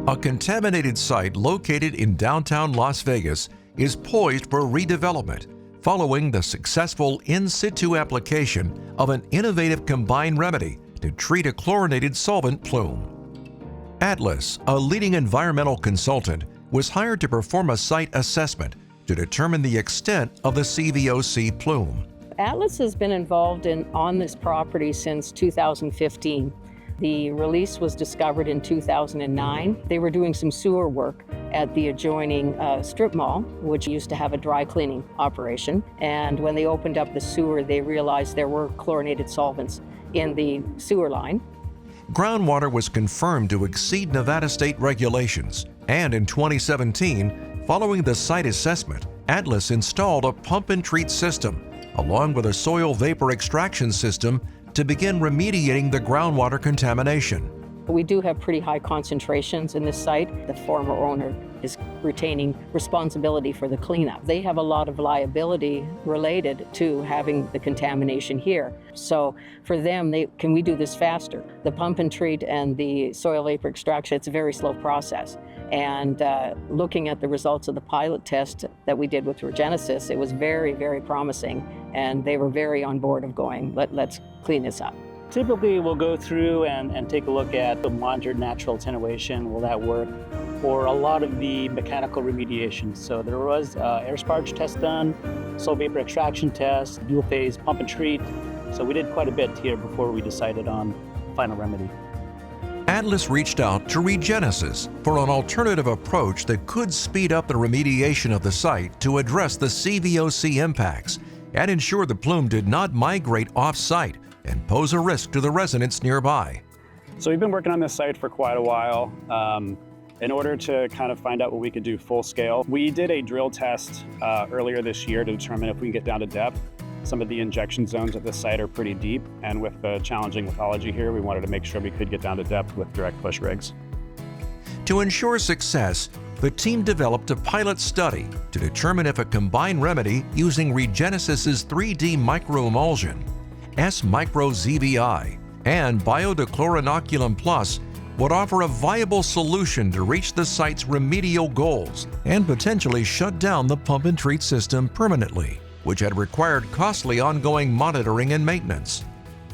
A contaminated site located in downtown Las Vegas is poised for redevelopment following the successful in-situ application of an innovative combined remedy to treat a chlorinated solvent plume. Atlas, a leading environmental consultant, was hired to perform a site assessment to determine the extent of the CVOC plume. Atlas has been involved on this property since 2015. The release was discovered in 2009. They were doing some sewer work at the adjoining strip mall, which used to have a dry cleaning operation. And when they opened up the sewer, they realized there were chlorinated solvents in the sewer line. Groundwater was confirmed to exceed Nevada state regulations, and in 2017, following the site assessment, Atlas installed a pump and treat system, along with a soil vapor extraction system to begin remediating the groundwater contamination. We do have pretty high concentrations in this site. The former owner is retaining responsibility for the cleanup. They have a lot of liability related to having the contamination here. So for them, can we do this faster? The pump and treat and the soil vapor extraction, it's a very slow process. And looking at the results of the pilot test that we did with Regenesis, it was very, very promising. And they were very on board of going, let's clean this up. Typically, we'll go through and take a look at the monitored natural attenuation. Will that work? Or a lot of the mechanical remediation. So there was air sparge test done, soil vapor extraction test, dual phase pump and treat. So we did quite a bit here before we decided on final remedy. Atlas reached out to Regenesis for an alternative approach that could speed up the remediation of the site to address the CVOC impacts and ensure the plume did not migrate off-site and pose a risk to the residents nearby. So we've been working on this site for quite a while. In order to kind of find out what we could do full scale, we did a drill test earlier this year to determine if we can get down to depth. Some of the injection zones at this site are pretty deep, and with the challenging lithology here, we wanted to make sure we could get down to depth with direct push rigs. To ensure success, the team developed a pilot study to determine if a combined remedy using Regenesis's 3D microemulsion, S-MicroZVI, and biodechlorinoculum plus would offer a viable solution to reach the site's remedial goals and potentially shut down the pump and treat system permanently, which had required costly ongoing monitoring and maintenance.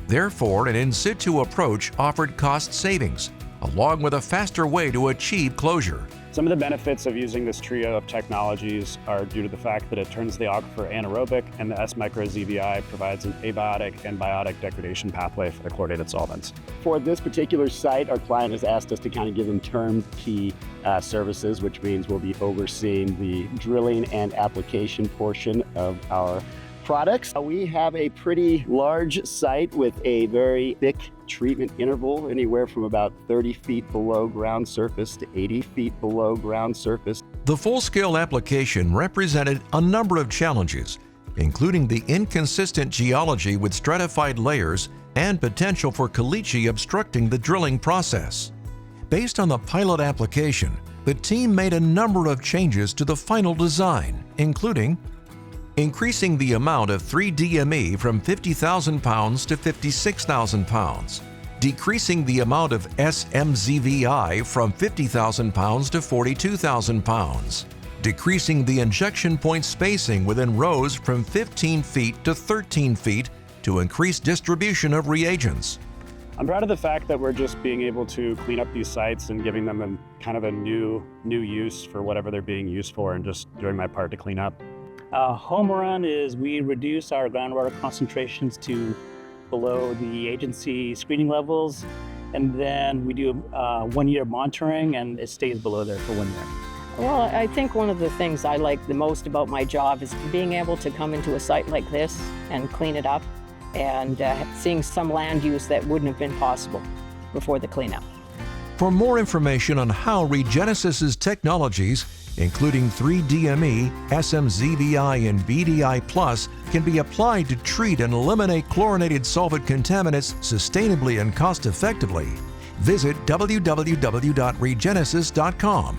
Therefore, an in-situ approach offered cost savings, along with a faster way to achieve closure. Some of the benefits of using this trio of technologies are due to the fact that it turns the aquifer anaerobic, and the S-MicroZVI provides an abiotic and biotic degradation pathway for the chlorinated solvents. For this particular site, our client has asked us to kind of give them turnkey services, which means we'll be overseeing the drilling and application portion of our products. We have a pretty large site with a very thick treatment interval, anywhere from about 30 feet below ground surface to 80 feet below ground surface. The full-scale application represented a number of challenges, including the inconsistent geology with stratified layers and potential for caliche obstructing the drilling process. Based on the pilot application, the team made a number of changes to the final design, including increasing the amount of 3-DME from 50,000 pounds to 56,000 pounds, decreasing the amount of SMZVI from 50,000 pounds to 42,000 pounds, decreasing the injection point spacing within rows from 15 feet to 13 feet to increase distribution of reagents. I'm proud of the fact that we're just being able to clean up these sites and giving them kind of a new use for whatever they're being used for, and just doing my part to clean up. Home run is we reduce our groundwater concentrations to below the agency screening levels, and then we do 1 year monitoring, and it stays below there for 1 year. Well, I think one of the things I like the most about my job is being able to come into a site like this and clean it up, and seeing some land use that wouldn't have been possible before the cleanup. For more information on how Regenesis's technologies, including 3-DME, SMZVI, and BDI Plus, can be applied to treat and eliminate chlorinated solvent contaminants sustainably and cost-effectively, visit www.regenesis.com.